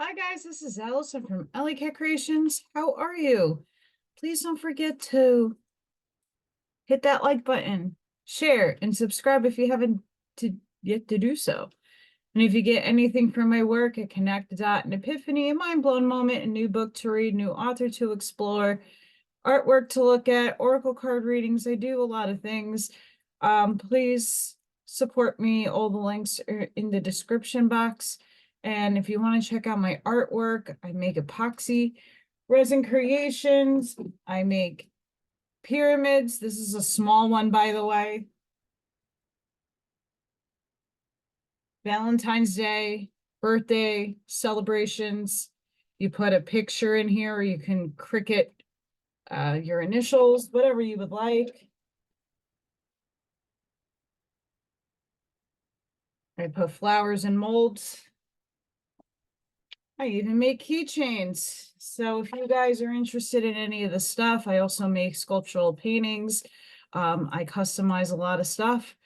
Hi guys, this is Allison from Allylat Creations. How are you? Please don't forget to hit that like button, share, and subscribe if you haven't yet to do so. And if you get anything from my work at Connect, Dot, an epiphany, a mind-blown moment, a new book to read, new author to explore, artwork to look at, oracle card readings, I do a lot of things. Please support me. All the links are in the description box. And if you want to check out my artwork, I make epoxy resin creations. I make pyramids. This is a small one, by the way. Valentine's Day, birthday celebrations. You put a picture in here, or you can Cricut your initials, whatever you would like. I put flowers in molds. I even make keychains. So if you guys are interested in any of the stuff, I also make sculptural paintings. I customize a lot of stuff.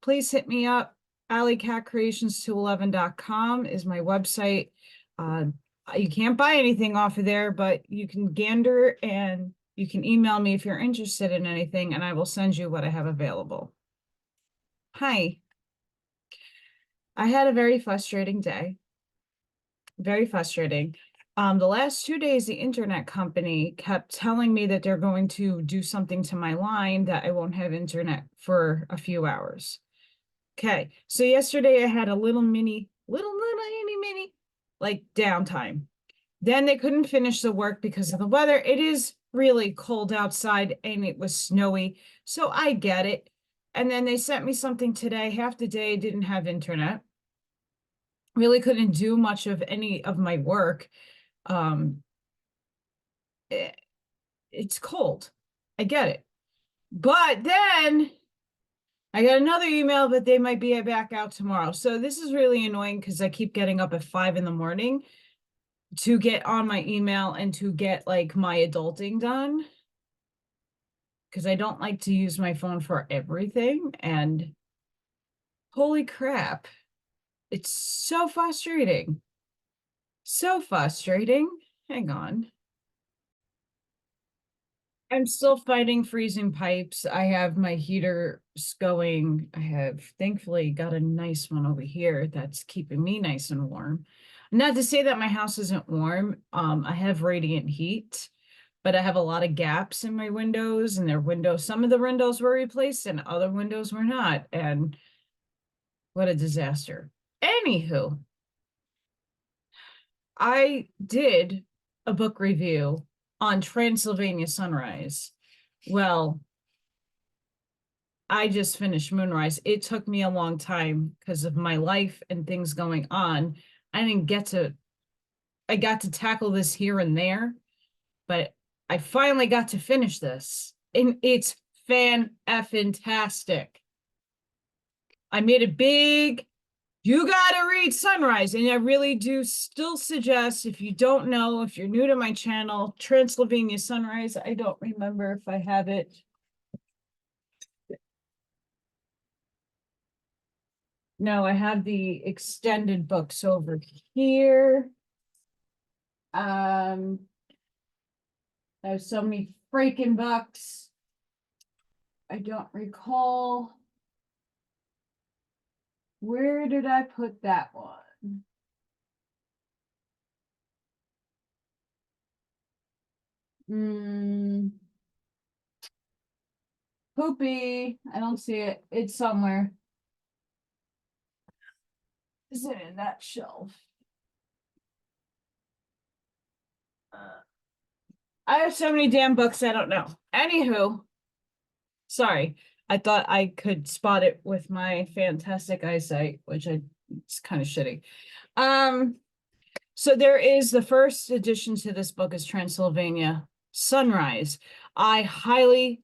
Please hit me up. AlylatKreations211.com is my website. You can't buy anything off of there, but you can gander and you can email me if you're interested in anything, and I will send you what I have available. Hi. I had a very frustrating day. Very frustrating. The last 2 days, the internet company kept telling me that they're going to do something to my line that I won't have internet for a few hours. Okay, so yesterday I had a little mini, like downtime. Then they couldn't finish the work because of the weather. It is really cold outside and it was snowy, so I get it. And then they sent me something today. Half the day I didn't have internet. Really couldn't do much of any of my work. It's cold. I get it. But then I got another email that they might be back out tomorrow. So this is really annoying because I keep getting up at 5 in the morning to get on my email and to get like my adulting done. Because I don't like to use my phone for everything. And holy crap, it's so frustrating. So frustrating. Hang on. I'm still fighting freezing pipes. I have my heaters going. I have thankfully got a nice one over here that's keeping me nice and warm. Not to say that my house isn't warm. I have radiant heat, but I have a lot of gaps in my windows, and their windows, some of the windows were replaced and other windows were not. And what a disaster. Anywho, I did a book review on Transylvanian Sunrise. Well, I just finished Moonrise. It took me a long time because of my life and things going on. I got to tackle this here and there, but I finally got to finish this. And it's fan-effing-tastic. I made a big, you gotta read Sunrise. And I really do still suggest, if you don't know, if you're new to my channel, Transylvanian Sunrise, I don't remember if I have it. No, I have the extended books over here. I have so many freaking books. I don't recall. Where did I put that one? Poopy. I don't see it. It's somewhere. Is it in that shelf? I have so many damn books, I don't know. Anywho, sorry. I thought I could spot it with my fantastic eyesight, which it's kind of shitty. So there is the first addition to this book is Transylvania Sunrise. I highly,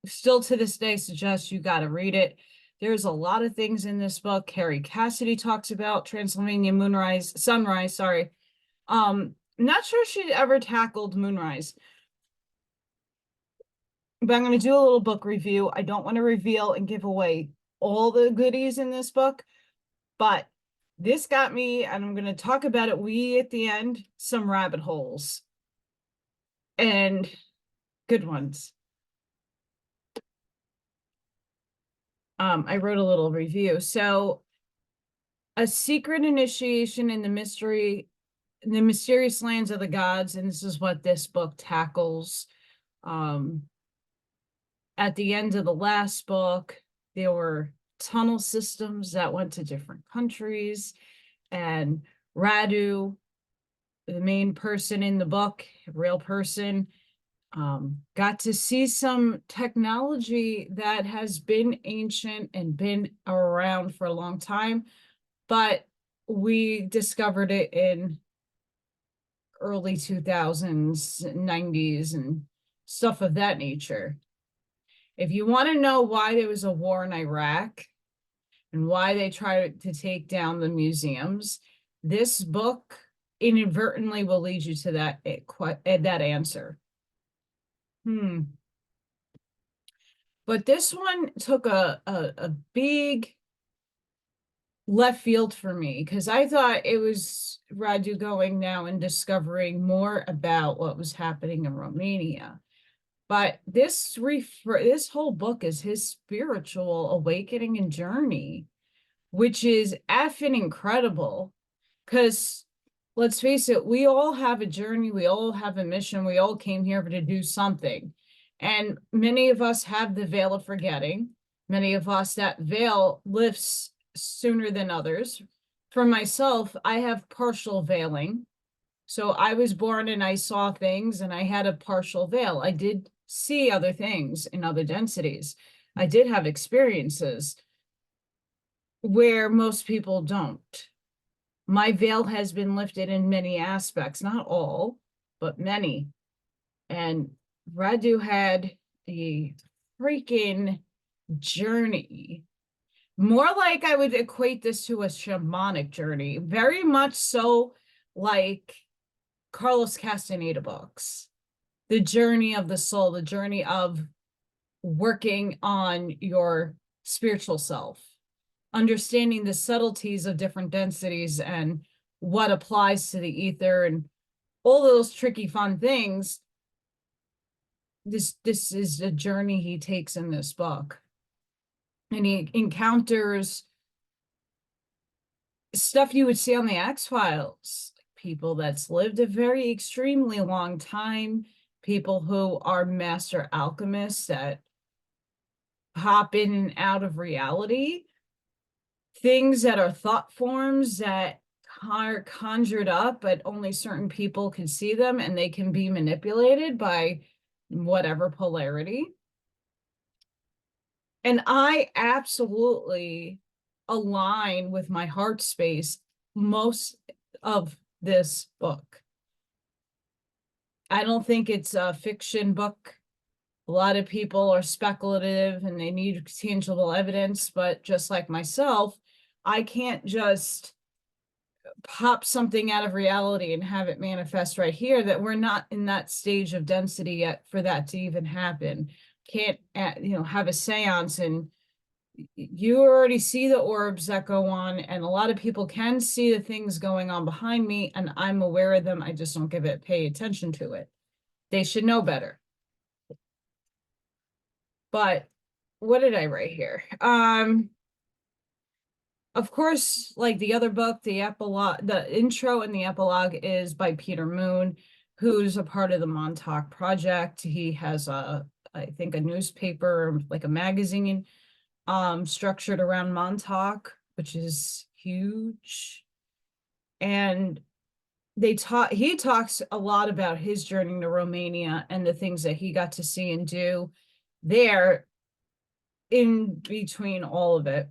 still to this day, suggest you got to read it. There's a lot of things in this book. Carrie Cassidy talks about Transylvanian Sunrise, sorry. Not sure she'd ever tackled Moonrise. But I'm going to do a little book review. I don't want to reveal and give away all the goodies in this book, but this got me, and I'm going to talk about it, at the end, some rabbit holes. And good ones. I wrote a little review. So, a secret initiation in the mysterious lands of the gods, and this is what this book tackles. At the end of the last book, there were tunnel systems that went to different countries, and Radu, the main person in the book, a real person, got to see some technology that has been ancient and been around for a long time, but we discovered it in early 2000s, 90s, and stuff of that nature. If you want to know why there was a war in Iraq and why they tried to take down the museums, this book inadvertently will lead you to that answer. But this one took a big left field for me, because I thought it was Radu going now and discovering more about what was happening in Romania. But this whole book is his spiritual awakening and journey, which is effing incredible. Because let's face it, we all have a journey, we all have a mission, we all came here to do something. And many of us have the veil of forgetting. Many of us, that veil lifts sooner than others. For myself, I have partial veiling. So I was born and I saw things and I had a partial veil. I did see other things in other densities. I did have experiences where most people don't. My veil has been lifted in many aspects, not all, but many. And Radu had a freaking journey. More like I would equate this to a shamanic journey, very much so like Carlos Castaneda books. The journey of the soul, the journey of working on your spiritual self, understanding the subtleties of different densities and what applies to the ether and all those tricky, fun things. This is a journey he takes in this book. And he encounters stuff you would see on the X-Files, people that's lived a very extremely long time, people who are master alchemists that hop in and out of reality, things that are thought forms that are conjured up, but only certain people can see them, and they can be manipulated by whatever polarity. And I absolutely align with my heart space most of this book. I don't think it's a fiction book. A lot of people are speculative and they need tangible evidence, but just like myself, I can't just pop something out of reality and have it manifest right here. That we're not in that stage of density yet for that to even happen. Can't, have a seance and you already see the orbs that go on, and a lot of people can see the things going on behind me, and I'm aware of them. I just don't pay attention to it. They should know better. But what did I write here? Of course, like the other book, the epilogue, the intro and the epilogue is by Peter Moon, who's a part of the Montauk Project. He has I think a newspaper, like a magazine, structured around Montauk, which is huge. And he talks a lot about his journey to Romania and the things that he got to see and do there in between all of it.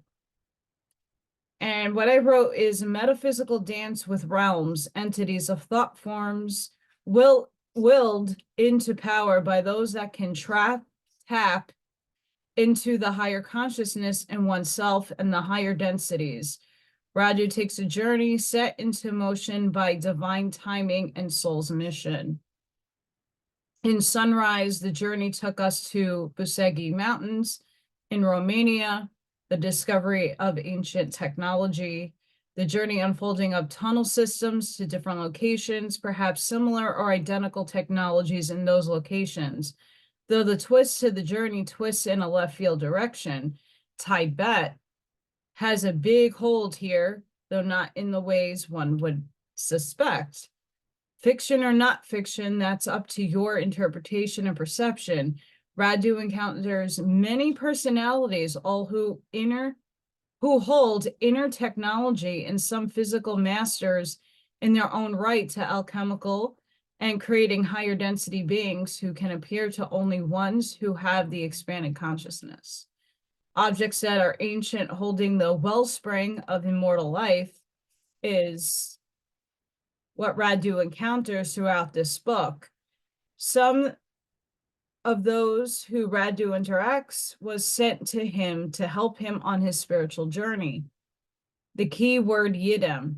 And what I wrote is a metaphysical dance with realms, entities of thought forms, willed into power by those that can tap into the higher consciousness in oneself and the higher densities. Radu takes a journey set into motion by divine timing and soul's mission. In Sunrise, the journey took us to Busegi Mountains in Romania, the discovery of ancient technology, The journey unfolding of tunnel systems to different locations, perhaps similar or identical technologies in those locations. Though the twist to the journey twists in a left field direction, Tibet has a big hold here, though not in the ways one would suspect. Fiction or not fiction, that's up to your interpretation and perception. Radu encounters many personalities, all who hold inner technology and some physical masters in their own right to alchemical and creating higher density beings who can appear to only ones who have the expanded consciousness. Objects that are ancient, holding the wellspring of immortal life, is what Radu encounters throughout this book. Some of those who Radu interacts was sent to him to help him on his spiritual journey. The key word Yidam.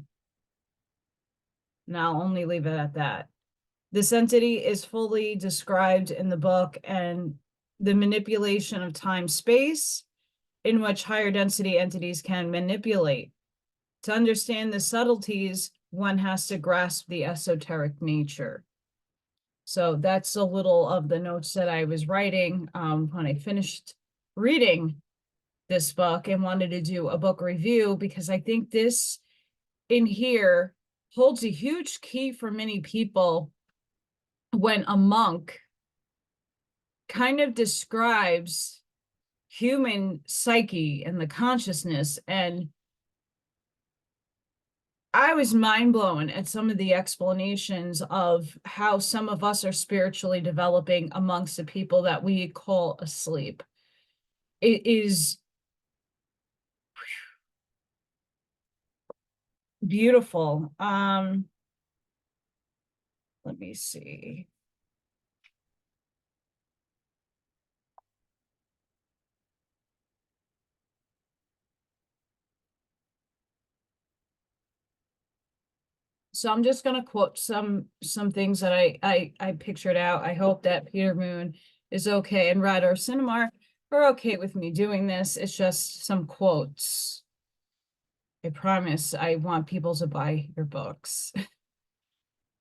And I'll only leave it at that. This entity is fully described in the book, and the manipulation of time-space in which higher density entities can manipulate. To understand the subtleties, one has to grasp the esoteric nature. So that's a little of the notes that I was writing when I finished reading this book and wanted to do a book review, because I think this in here holds a huge key for many people when a monk kind of describes human psyche and the consciousness. And I was mind blown at some of the explanations of how some of us are spiritually developing amongst the people that we call asleep. It is beautiful. Let me see. So I'm just going to quote some things that I pictured out. I hope that Peter Moon is okay and Radu or Cinamar are okay with me doing this. It's just some quotes. I promise I want people to buy your books.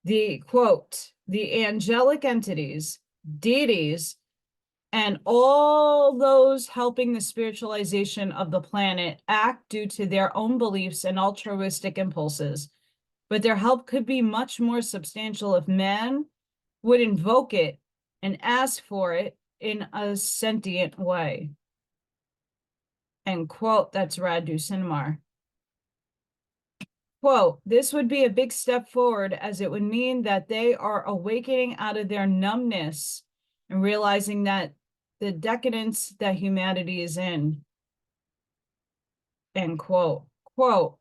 The quote, the angelic entities, deities, and all those helping the spiritualization of the planet act due to their own beliefs and altruistic impulses. But their help could be much more substantial if man would invoke it and ask for it in a sentient way. End quote. That's Radu Cinamar. Quote, this would be a big step forward, as it would mean that they are awakening out of their numbness and realizing that the decadence that humanity is in. End quote. Quote,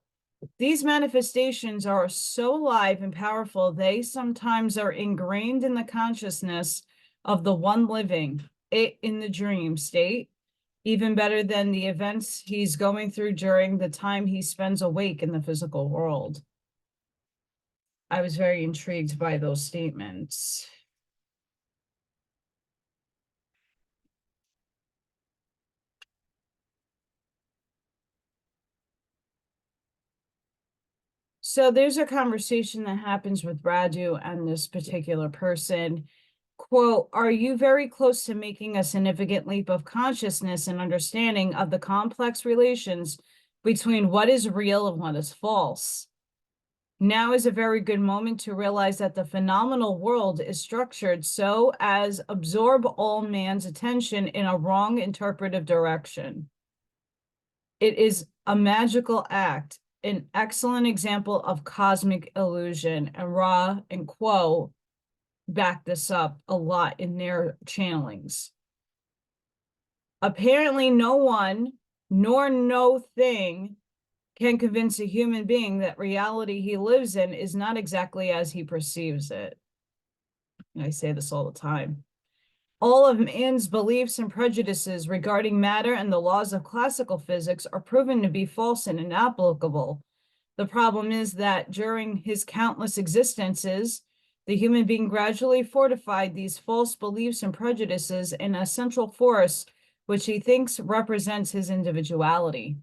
these manifestations are so alive and powerful, they sometimes are ingrained in the consciousness of the one living it in the dream state, even better than the events he's going through during the time he spends awake in the physical world. I was very intrigued by those statements. So there's a conversation that happens with Radu and this particular person. Quote, are you very close to making a significant leap of consciousness and understanding of the complex relations between what is real and what is false? Now is a very good moment to realize that the phenomenal world is structured so as absorb all man's attention in a wrong interpretive direction. It is a magical act, an excellent example of cosmic illusion, and Ra and Quo back this up a lot in their channelings. Apparently no one nor no thing can convince a human being that reality he lives in is not exactly as he perceives it. And I say this all the time. All of man's beliefs and prejudices regarding matter and the laws of classical physics are proven to be false and inapplicable. The problem is that during his countless existences, the human being gradually fortified these false beliefs and prejudices in a central force, which he thinks represents his individuality.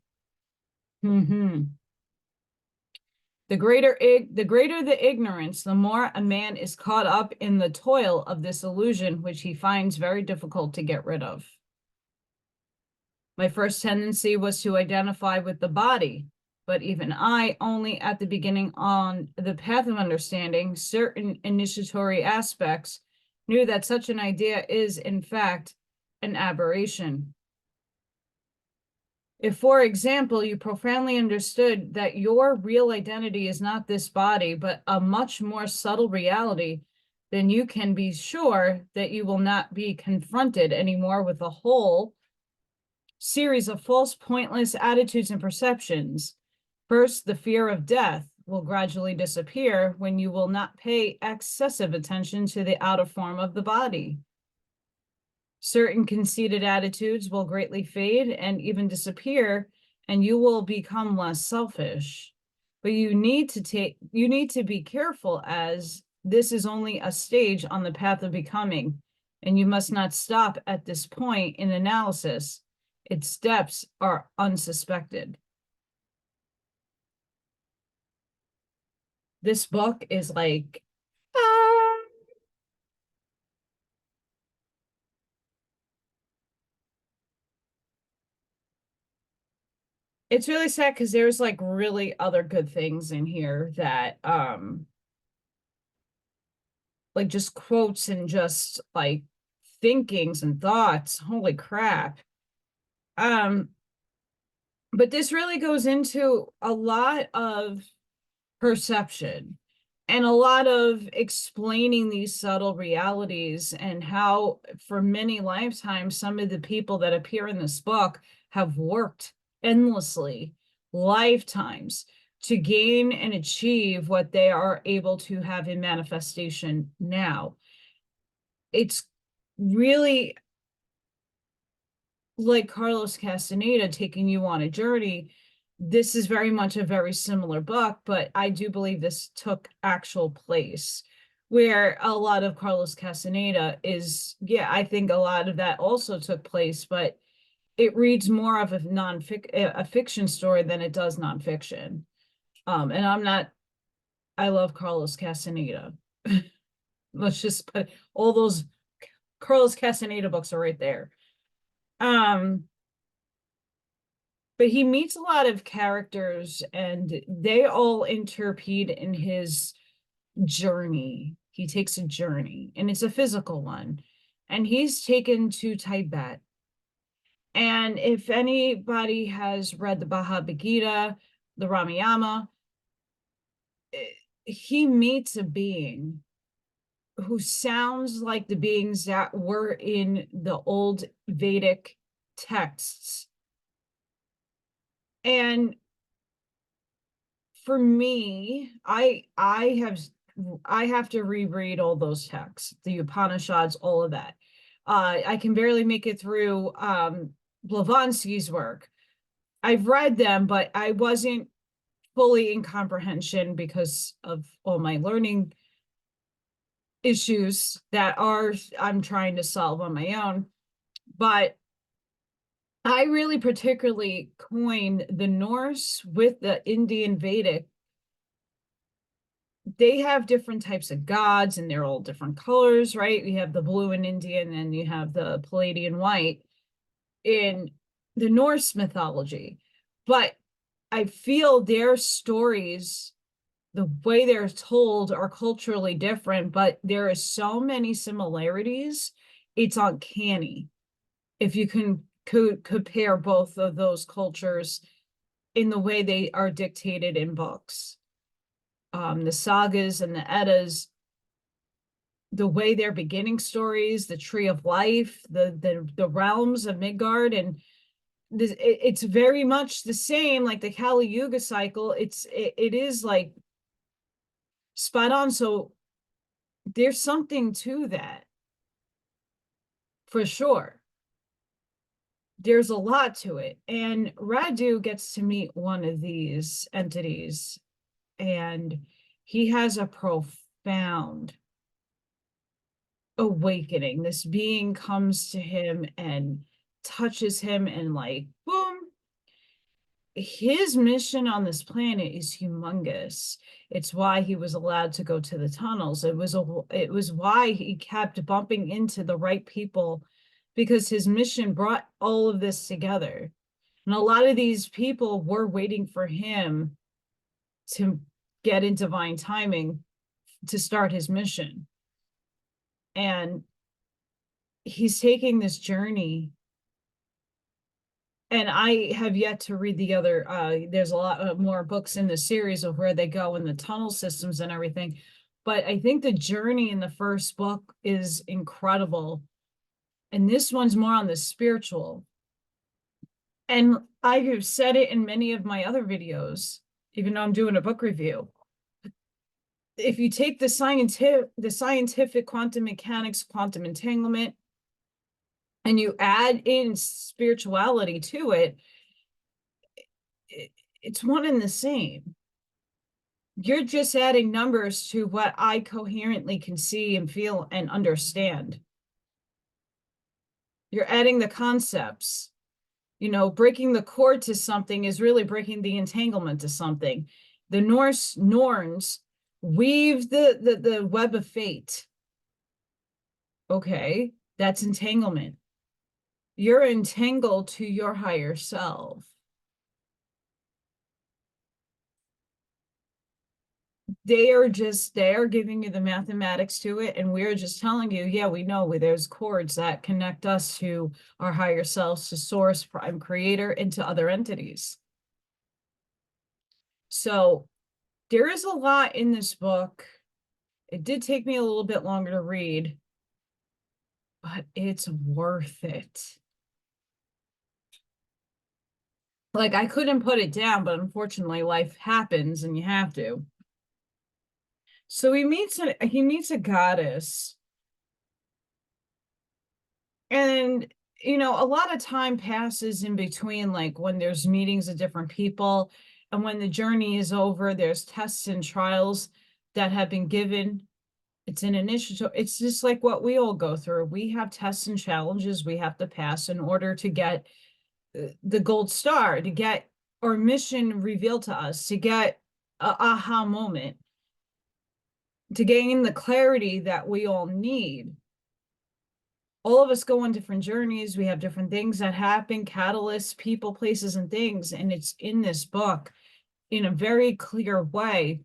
The greater the ignorance, the more a man is caught up in the toil of this illusion, which he finds very difficult to get rid of. My first tendency was to identify with the body, but even I, only at the beginning on the path of understanding certain initiatory aspects, knew that such an idea is, in fact, an aberration. If, for example, you profoundly understood that your real identity is not this body, but a much more subtle reality, then you can be sure that you will not be confronted anymore with a whole series of false, pointless attitudes and perceptions. First, the fear of death will gradually disappear when you will not pay excessive attention to the outer form of the body. Certain conceited attitudes will greatly fade and even disappear, and you will become less selfish. But you need to be careful, as this is only a stage on the path of becoming, and you must not stop at this point in analysis. Its steps are unsuspected. This book is like, it's really sad because there's like really other good things in here that like just quotes and just like thinkings and thoughts. Holy crap. But this really goes into a lot of perception and a lot of explaining these subtle realities, and how for many lifetimes some of the people that appear in this book have worked endlessly, lifetimes, to gain and achieve what they are able to have in manifestation now. It's really like Carlos Castaneda taking you on a journey. This is very much a very similar book, but I do believe this took actual place, where a lot of Carlos Castaneda is, yeah, I think a lot of that also took place, but it reads more of a fiction story than it does nonfiction. And I love Carlos Castaneda. Let's just put all those Carlos Castaneda books are right there. But he meets a lot of characters, and they all interpede in his journey. He takes a journey, and it's a physical one. And he's taken to Tibet. And if anybody has read the Bhagavad Gita, the Ramayana, he meets a being who sounds like the beings that were in the old Vedic texts. And for me, I have to reread all those texts, the Upanishads, all of that. I can barely make it through Blavatsky's work. I've read them, but I wasn't fully in comprehension because of all my learning issues that I'm trying to solve on my own. But I really particularly coined the Norse with the Indian Vedic. They have different types of gods, and they're all different colors, right? You have the blue in Indian, and you have the Palladian white in the Norse mythology. But I feel their stories, the way they're told, are culturally different, but there is so many similarities. It's uncanny if you can compare both of those cultures in the way they are dictated in books. The sagas and the Eddas, the way they're beginning stories, the tree of life, the realms of Midgard, and it's very much the same, like the Kali Yuga cycle. It is like spot on. So there's something to that, for sure. There's a lot to it. And Radu gets to meet one of these entities, and he has a profound awakening. This being comes to him and touches him, and like, boom, his mission on this planet is humongous. It's why he was allowed to go to the tunnels. It was why he kept bumping into the right people, because his mission brought all of this together. And a lot of these people were waiting for him to get in divine timing to start his mission. And he's taking this journey. And I have yet to read the other, there's a lot more books in the series of where they go in the tunnel systems and everything. But I think the journey in the first book is incredible. And this one's more on the spiritual. And I have said it in many of my other videos, even though I'm doing a book review. If you take the scientific quantum mechanics, quantum entanglement, and you add in spirituality to it, it's one and the same. You're just adding numbers to what I coherently can see and feel and understand. You're adding the concepts. You know, breaking the cord to something is really breaking the entanglement to something. The Norse Norns weave the web of fate. Okay, that's entanglement. You're entangled to your higher self. They are giving you the mathematics to it, and we're just telling you, yeah, we know there's cords that connect us to our higher selves, to source, prime creator, and to other entities. So there is a lot in this book. It did take me a little bit longer to read, but it's worth it. Like, I couldn't put it down, but unfortunately life happens and you have to. So he meets a goddess. And, you know, a lot of time passes in between, like when there's meetings of different people, and when the journey is over, there's tests and trials that have been given. It's an initiative. It's just like what we all go through. We have tests and challenges we have to pass in order to get the gold star, to get our mission revealed to us, to get a aha moment, to gain the clarity that we all need. All of us go on different journeys. We have different things that happen, catalysts, people, places, and things. And it's in this book in a very clear way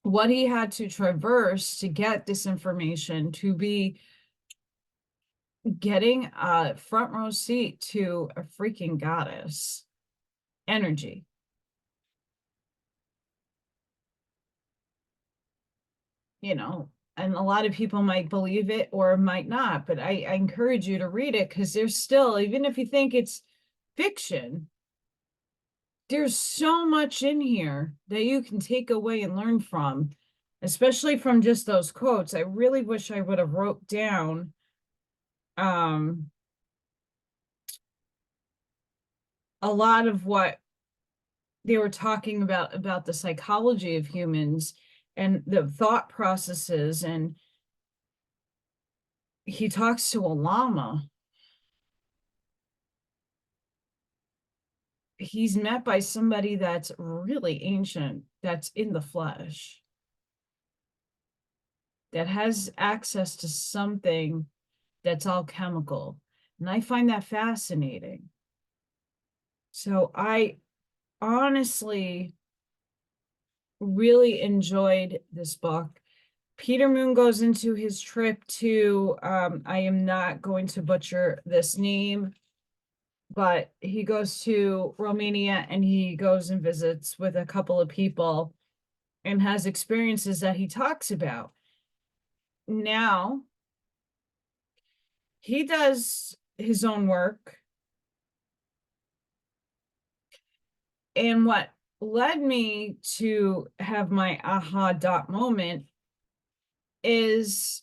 what he had to traverse to get this information, to be getting a front row seat to a freaking goddess energy. You know, and a lot of people might believe it or might not, but I encourage you to read it, because there's still, even if you think it's fiction, there's so much in here that you can take away and learn from, especially from just those quotes. I really wish I would have wrote down a lot of what they were talking about the psychology of humans and the thought processes. And he talks to a llama. He's met by somebody that's really ancient, that's in the flesh, that has access to something that's alchemical. And I find that fascinating. So I honestly really enjoyed this book. Peter Moon goes into his trip to, I am not going to butcher this name, but he goes to Romania and he goes and visits with a couple of people and has experiences that he talks about. Now, he does his own work. And what led me to have my aha dot moment is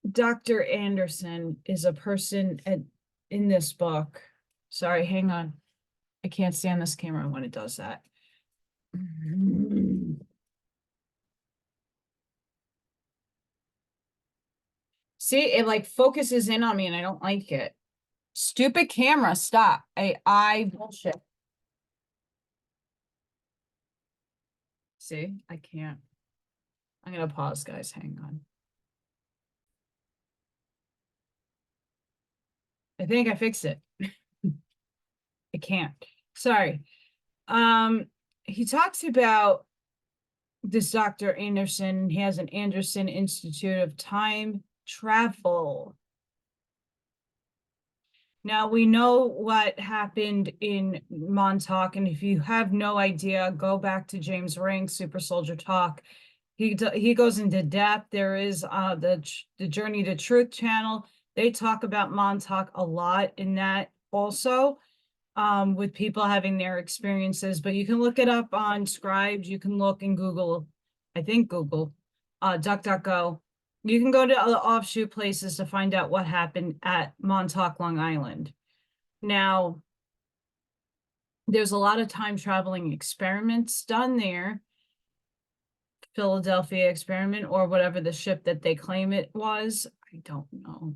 Dr. Anderson is a person in this book. Sorry, hang on. I can't stand this camera when it does that. See, it like focuses in on me and I don't like it. Stupid camera, stop. I bullshit. See, I can't. I'm gonna pause, guys. Hang on. I think I fixed it. I can't. Sorry. He talks about this Dr. Anderson. He has an Anderson Institute of Time Travel. Now we know what happened in Montauk, and if you have no idea, go back to James Ring, Super Soldier Talk. He goes into depth. There is the Journey to Truth channel. They talk about Montauk a lot in that also, with people having their experiences. But you can look it up on Scribes. You can look in Google, I think Google, DuckDuckGo. You can go to other offshoot places to find out what happened at Montauk, Long Island. Now, there's a lot of time traveling experiments done there. Philadelphia experiment, or whatever the ship that they claim it was. I don't know.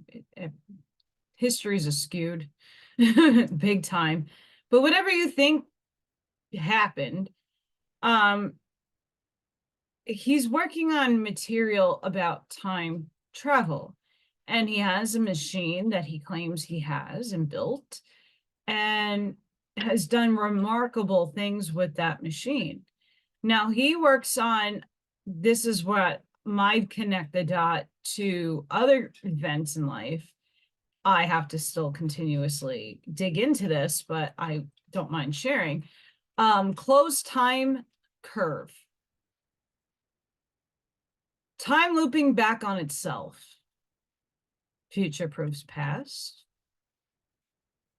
History's skewed big time. But whatever you think happened, he's working on material about time travel. And he has a machine that he claims he has and built, and has done remarkable things with that machine. Now he works on, this is what might connect the dot to other events in life. I have to still continuously dig into this, but I don't mind sharing. Closed time curve. Time looping back on itself. Future proofs past.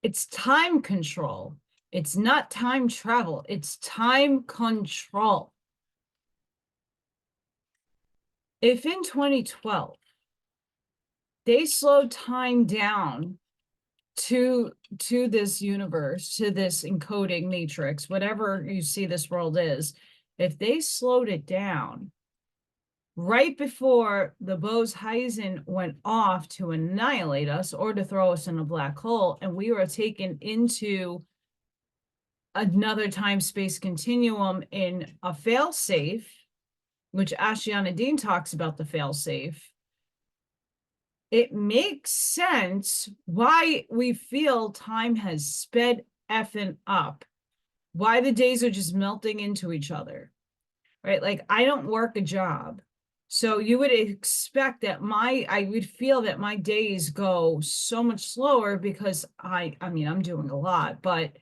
It's time control. It's not time travel. It's time control. If in 2012, they slowed time down to this universe, to this encoding matrix, whatever you see this world is, if they slowed it down right before the Bose-Einstein went off to annihilate us or to throw us in a black hole, and we were taken into another time-space continuum in a fail-safe, which Ashiana Dean talks about the fail-safe, it makes sense why we feel time has sped effing up, why the days are just melting into each other, right? Like, I don't work a job. So you would expect that I would feel that my days go so much slower because I mean, I'm doing a lot, but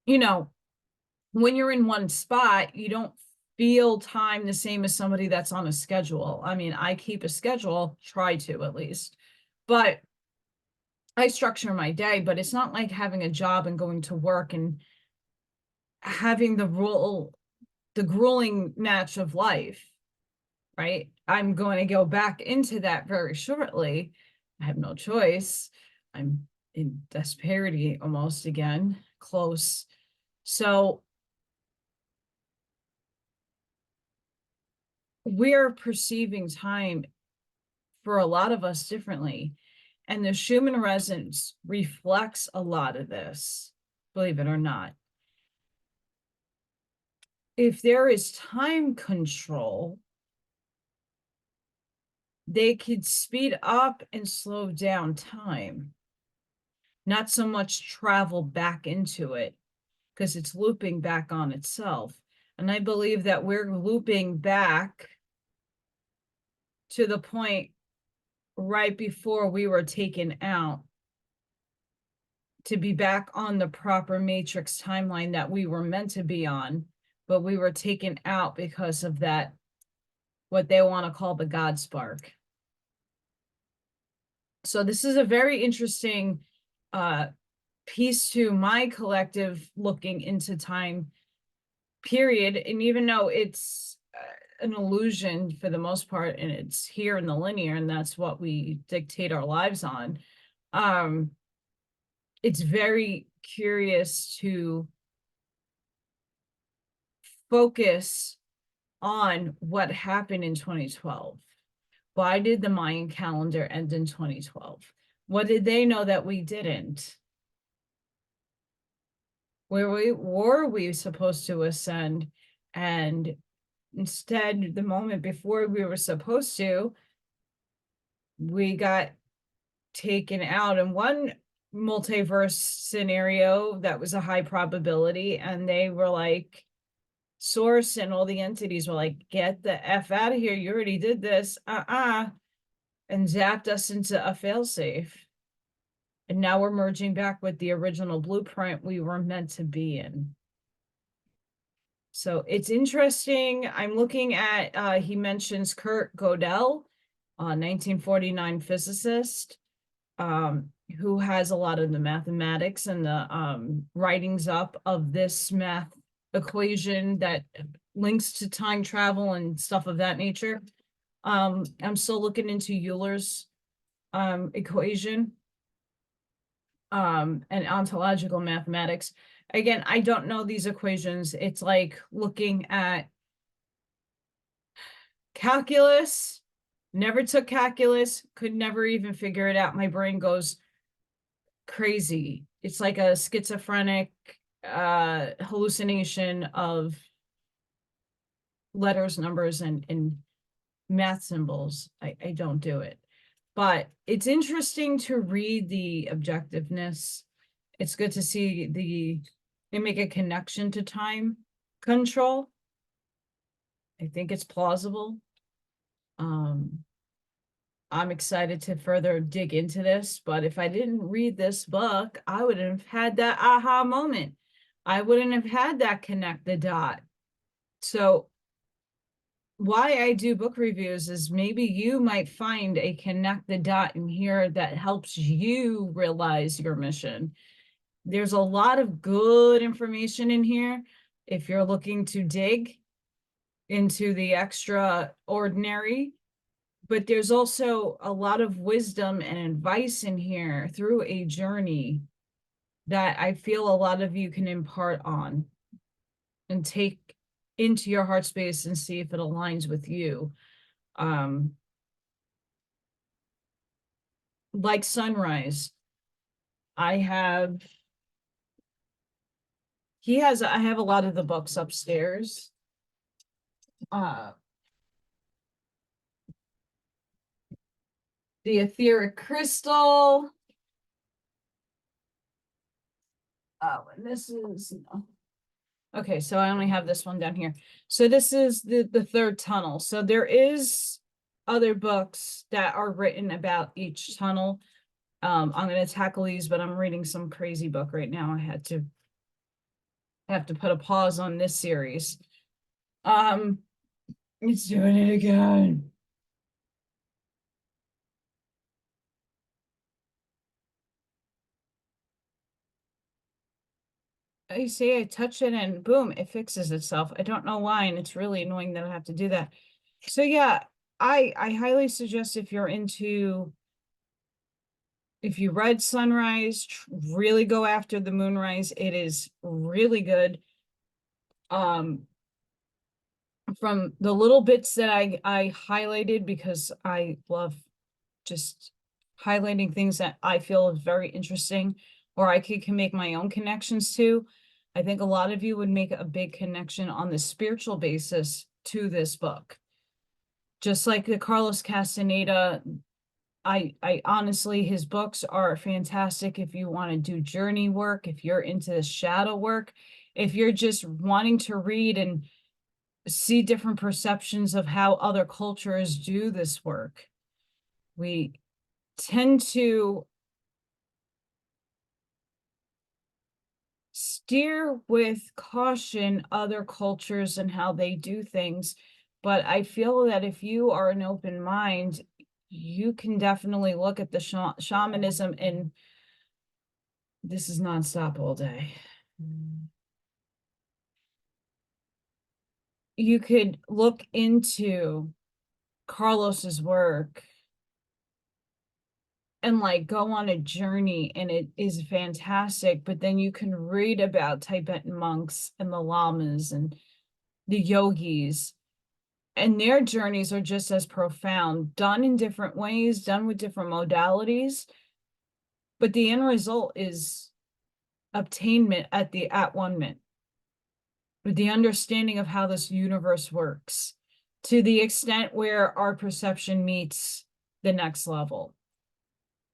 you know, when you're in one spot, you don't feel time the same as somebody that's on a schedule. I mean, I keep a schedule, try to at least, but I structure my day, but it's not like having a job and going to work and having the grueling match of life, right? I'm going to go back into that very shortly. I have no choice. I'm in disparity almost again, close. So we're perceiving time for a lot of us differently. And the Schumann resonance reflects a lot of this, believe it or not. If there is time control, they could speed up and slow down time, not so much travel back into it, because it's looping back on itself. And I believe that we're looping back to the point right before we were taken out, to be back on the proper matrix timeline that we were meant to be on, but we were taken out because of that, what they want to call the God spark. So this is a very interesting piece to my collective looking into time period. And even though it's an illusion for the most part, and it's here in the linear, and that's what we dictate our lives on, it's very curious to focus on what happened in 2012. Why did the Mayan calendar end in 2012? What did they know that we didn't? Where were we supposed to ascend? And instead, the moment before we were supposed to, we got taken out in one multiverse scenario that was a high probability, and they were like, Source and all the entities were like, get the F out of here, you already did this, and zapped us into a failsafe. And now we're merging back with the original blueprint we were meant to be in. So it's interesting. I'm looking at, he mentions Kurt Gödel, 1949 physicist, who has a lot of the mathematics and the writings up of this math equation that links to time travel and stuff of that nature. I'm still looking into Euler's equation and ontological mathematics. Again, I don't know these equations. It's like looking at calculus. Never took calculus, could never even figure it out. My brain goes crazy. It's like a schizophrenic hallucination of letters, numbers, and math symbols. I don't do it. But it's interesting to read the objectiveness. It's good to see they make a connection to time control. I think it's plausible. I'm excited to further dig into this, but if I didn't read this book, I wouldn't have had that aha moment. I wouldn't have had that connect the dot. So why I do book reviews is maybe you might find a connect the dot in here that helps you realize your mission. There's a lot of good information in here if you're looking to dig into the extraordinary, but there's also a lot of wisdom and advice in here through a journey that I feel a lot of you can impart on and take into your heart space and see if it aligns with you. Like Sunrise, I have a lot of the books upstairs. The Etheric Crystal. Oh, and this is, okay, so I only have this one down here. So this is the third tunnel. So there is other books that are written about each tunnel. I'm going to tackle these, but I'm reading some crazy book right now. I have to put a pause on this series. It's doing it again. You see, I touch it and boom, it fixes itself. I don't know why, and it's really annoying that I have to do that. So yeah, I highly suggest if you read Sunrise, really go after the Moonrise. It is really good. From the little bits that I highlighted, because I love just highlighting things that I feel is very interesting, or I can make my own connections to. I think a lot of you would make a big connection on the spiritual basis to this book. Just like the Carlos Castaneda, I honestly, his books are fantastic if you want to do journey work, if you're into the shadow work, if you're just wanting to read and see different perceptions of how other cultures do this work. We tend to steer with caution other cultures and how they do things, but I feel that if you are an open mind, you can definitely look at the shamanism, and this is nonstop all day. You could look into Carlos's work and like go on a journey, and it is fantastic. But then you can read about Tibetan monks and the lamas and the yogis, And their journeys are just as profound, done in different ways, done with different modalities. But the end result is obtainment at one mint, with the understanding of how this universe works, to the extent where our perception meets the next level.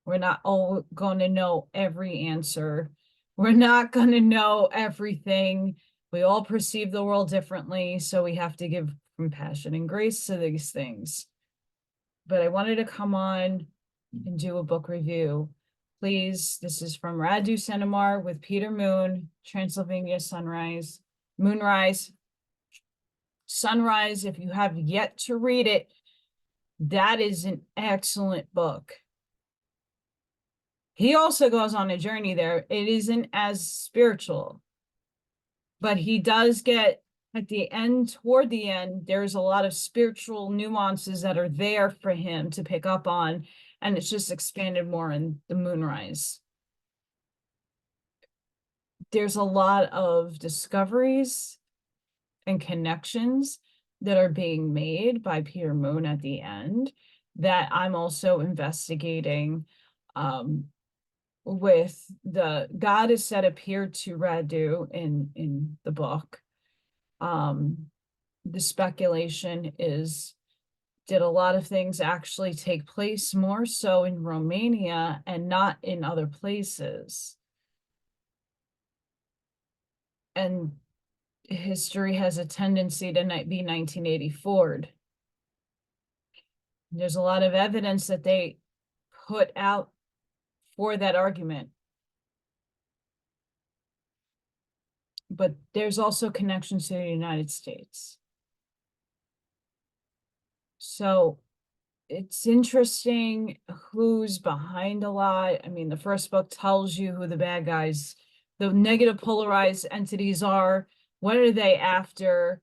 We're not all going to know every answer. We're not going to know everything. We all perceive the world differently, so we have to give compassion and grace to these things. But I wanted to come on and do a book review. Please, this is from Radu Cinamar with Peter Moon, Transylvania Moonrise. Sunrise, if you have yet to read it, that is an excellent book. He also goes on a journey there. It isn't as spiritual, but he does get at the end, toward the end, there's a lot of spiritual nuances that are there for him to pick up on, and it's just expanded more in the Moonrise. There's a lot of discoveries and connections that are being made by Peter Moon at the end that I'm also investigating. With the goddess that appeared to Radu in the book. The speculation is, did a lot of things actually take place more so in Romania and not in other places? And history has a tendency to be 1984. There's a lot of evidence that they put out for that argument. But there's also connections to the United States. So it's interesting who's behind a lot. I mean, the first book tells you who the bad guys, the negative polarized entities are. What are they after?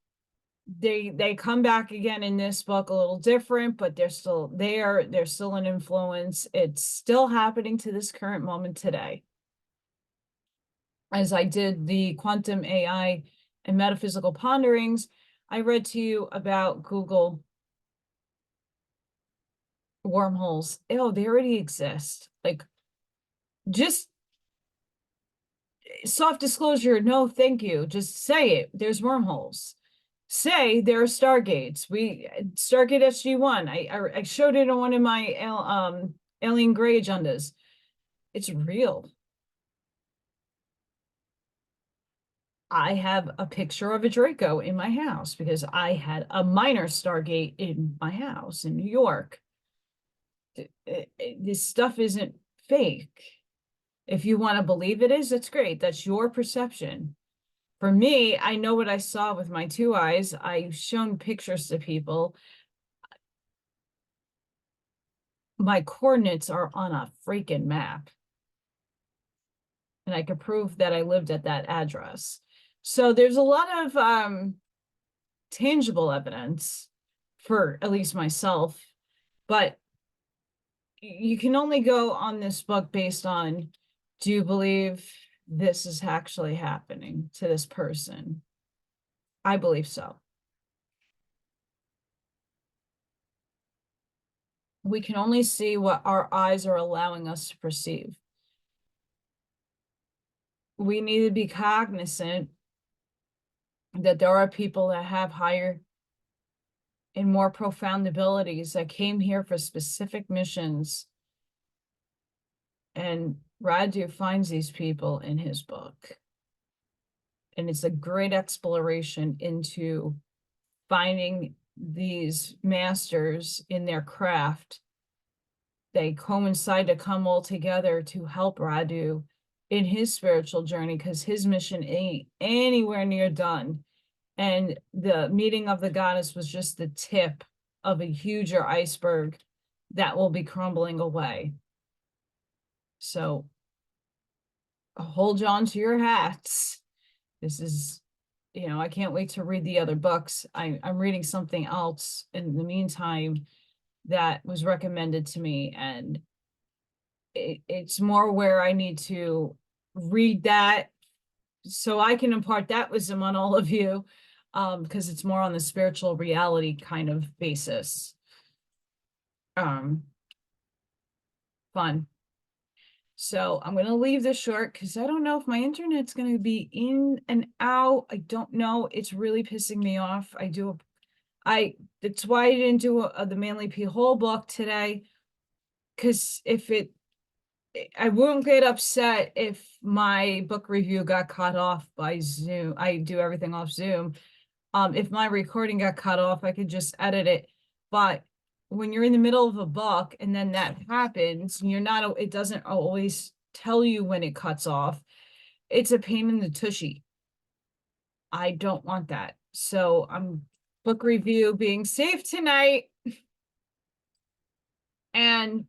They come back again in this book a little different, but they're still there. They're still an influence. It's still happening to this current moment today. As I did the quantum AI and metaphysical ponderings, I read to you about Google wormholes. Oh, they already exist. Like, just soft disclosure, no thank you. Just say it. There's wormholes. Say there are stargates. Stargate SG1. I showed it on one of my alien gray agendas. It's real. I have a picture of a Draco in my house because I had a minor Stargate in my house in New York. This stuff isn't fake. If you want to believe it is, that's great. That's your perception. For me, I know what I saw with my two eyes. I've shown pictures to people. My coordinates are on a freaking map. And I could prove that I lived at that address. So there's a lot of tangible evidence for at least myself, but you can only go on this book based on, do you believe this is actually happening to this person? I believe so. We can only see what our eyes are allowing us to perceive. We need to be cognizant that there are people that have higher and more profound abilities that came here for specific missions. And Radu finds these people in his book. And it's a great exploration into finding these masters in their craft. They coincide to come all together to help Radu in his spiritual journey, because his mission ain't anywhere near done. And the meeting of the goddess was just the tip of a huger iceberg that will be crumbling away. So hold on to your hats. This is, I can't wait to read the other books. I'm reading something else in the meantime that was recommended to me, and it's more where I need to read that so I can impart that wisdom on all of you. because it's more on the spiritual reality kind of basis. Fun. So I'm going to leave this short because I don't know if my internet's going to be in and out. I don't know. It's really pissing me off. That's why I didn't do the Manly P. Hole book today. Because I won't get upset if my book review got cut off by Zoom. I do everything off Zoom. If my recording got cut off, I could just edit it. But when you're in the middle of a book and then that happens, it doesn't always tell you when it cuts off. It's a pain in the tushy. I don't want that. So I'm book review being safe tonight. And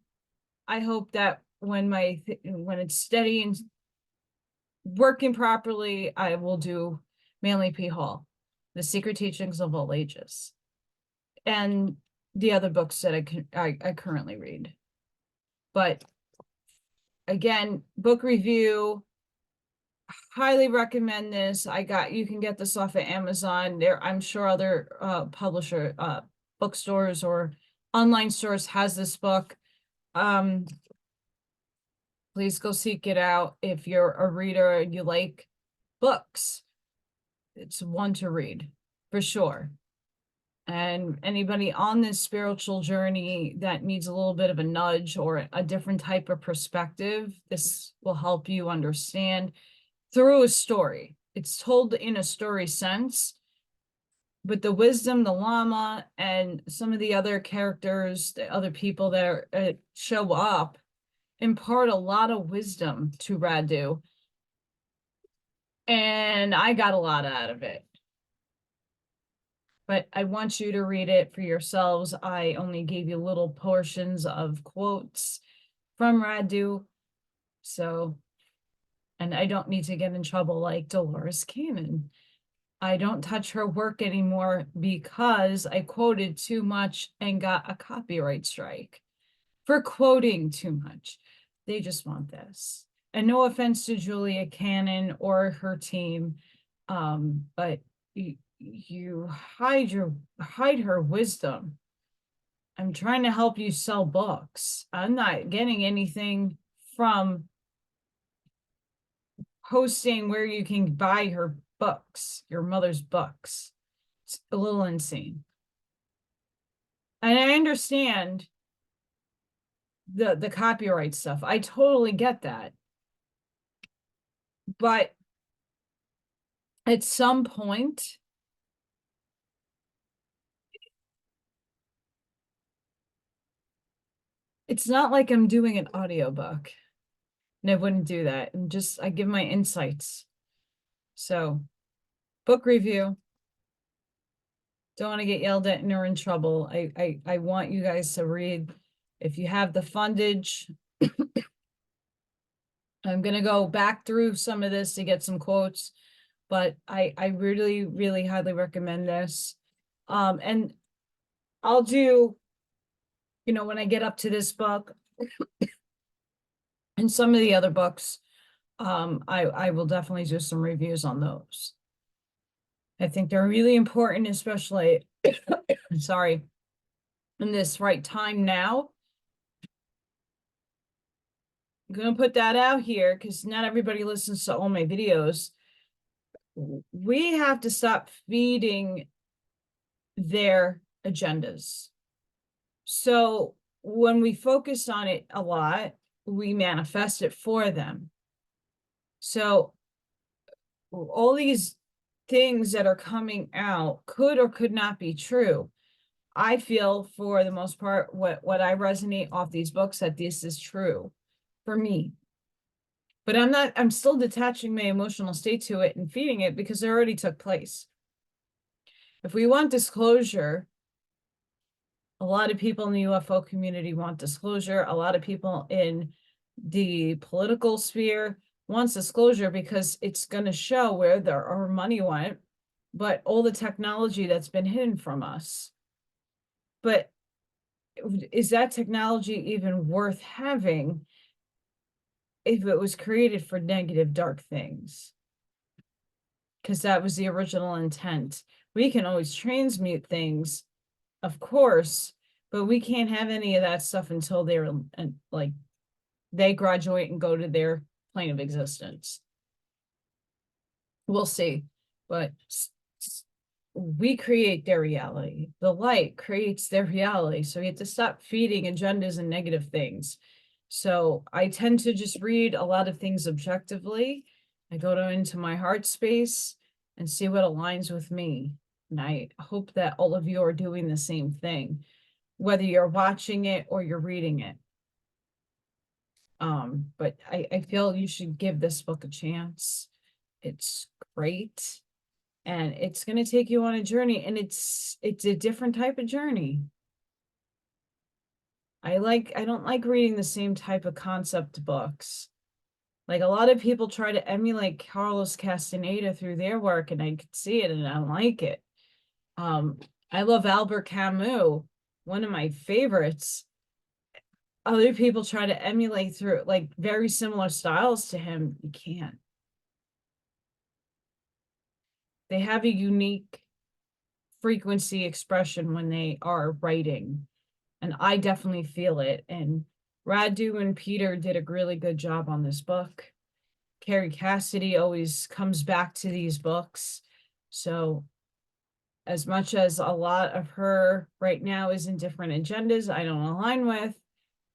I hope that when it's steady and working properly, I will do Manly P. Hall, The Secret Teachings of All Ages, and the other books that I currently read. But again, book review, highly recommend this. You can get this off of Amazon. I'm sure other bookstores or online stores has this book. Please go seek it out. If you're a reader and you like books, it's one to read for sure. And anybody on this spiritual journey that needs a little bit of a nudge or a different type of perspective, this will help you understand through a story. It's told in a story sense, but the wisdom, the Lama, and some of the other characters, the other people that show up, impart a lot of wisdom to Radu. And I got a lot out of it. But I want you to read it for yourselves. I only gave you little portions of quotes from Radu. So, and I don't need to get in trouble like Dolores Cannon. I don't touch her work anymore because I quoted too much and got a copyright strike for quoting too much. They just want this. And no offense to Julia Cannon or her team, but you hide her wisdom. I'm trying to help you sell books. I'm not getting anything from posting where you can buy her books, your mother's books. It's a little insane. And I understand the copyright stuff. I totally get that. But at some point, it's not like I'm doing an audiobook. And I wouldn't do that. And I give my insights. So, book review. Don't want to get yelled at or in trouble. I want you guys to read. If you have the fundage, I'm going to go back through some of this to get some quotes, but I really, really highly recommend this. And I'll do, when I get up to this book and some of the other books, I will definitely do some reviews on those. I think they're really important, especially, sorry, in this right time now. I'm going to put that out here because not everybody listens to all my videos. We have to stop feeding their agendas. So when we focus on it a lot, we manifest it for them. So all these things that are coming out could or could not be true. I feel for the most part, what I resonate off these books, that this is true for me. But I'm still detaching my emotional state to it and feeding it because it already took place. If we want disclosure, a lot of people in the UFO community want disclosure. A lot of people in the political sphere wants disclosure because it's going to show where our money went, but all the technology that's been hidden from us. But is that technology even worth having if it was created for negative, dark things? because that was the original intent. We can always transmute things, of course, but we can't have any of that stuff until they're like they graduate and go to their plane of existence. We'll see, but we create their reality. The light creates their reality. So we have to stop feeding agendas and negative things. So I tend to just read a lot of things objectively. I go into my heart space and see what aligns with me. And I hope that all of you are doing the same thing, whether you're watching it or you're reading it. But I feel you should give this book a chance. It's great. And it's going to take you on a journey, and it's a different type of journey. I don't like reading the same type of concept books. Like a lot of people try to emulate Carlos Castaneda through their work, and I could see it and I don't like it. I love Albert Camus, one of my favorites. Other people try to emulate through like very similar styles to him. You can't. They have a unique frequency expression when they are writing, and I definitely feel it. And Radu and Peter did a really good job on this book. Carrie Cassidy always comes back to these books. So as much as a lot of her right now is in different agendas I don't align with,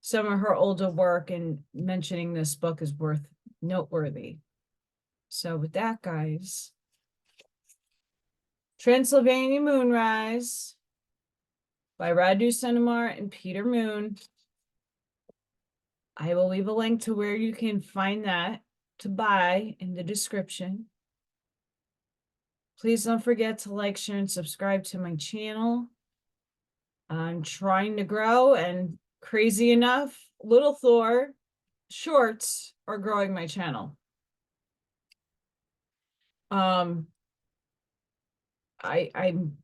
some of her older work and mentioning this book is noteworthy. So with that, guys, Transylvanian Moonrise by Radu Cinamar and Peter Moon. I will leave a link to where you can find that to buy in the description. Please don't forget to like, share, and subscribe to my channel. I'm trying to grow, and crazy enough, Little Thor shorts are growing my channel. I've been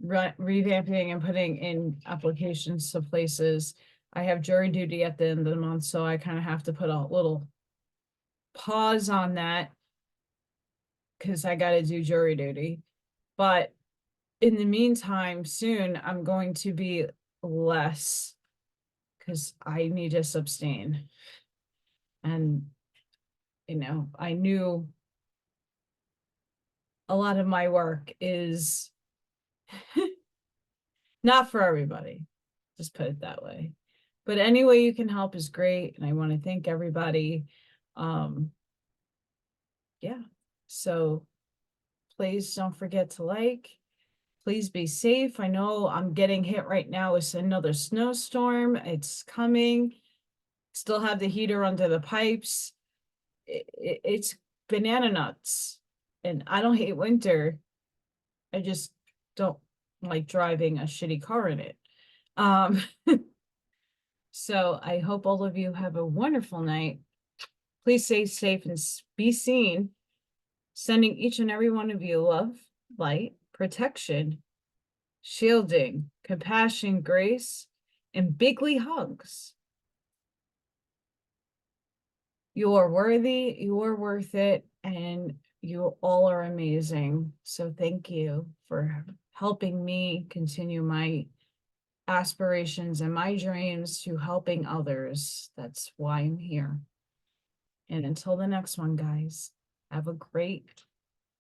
revamping and putting in applications to places. I have jury duty at the end of the month, so I kind of have to put a little pause on that because I got to do jury duty. But in the meantime, soon I'm going to be less because I need to abstain. And, I knew a lot of my work is not for everybody. Just put it that way. But any way you can help is great. And I want to thank everybody. Yeah. So please don't forget to like. Please be safe. I know I'm getting hit right now with another snowstorm. It's coming. Still have the heater under the pipes. It's banana nuts. And I don't hate winter. I just don't like driving a shitty car in it. So I hope all of you have a wonderful night. Please stay safe and be seen. Sending each and every one of you love, light, protection, shielding, compassion, grace, and bigly hugs. You are worthy, you are worth it, and you all are amazing. So thank you for helping me continue my aspirations and my dreams to helping others. That's why I'm here. And until the next one, guys, have a great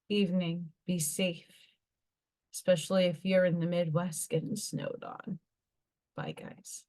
evening. Be safe, especially if you're in the Midwest getting snowed on. Bye, guys.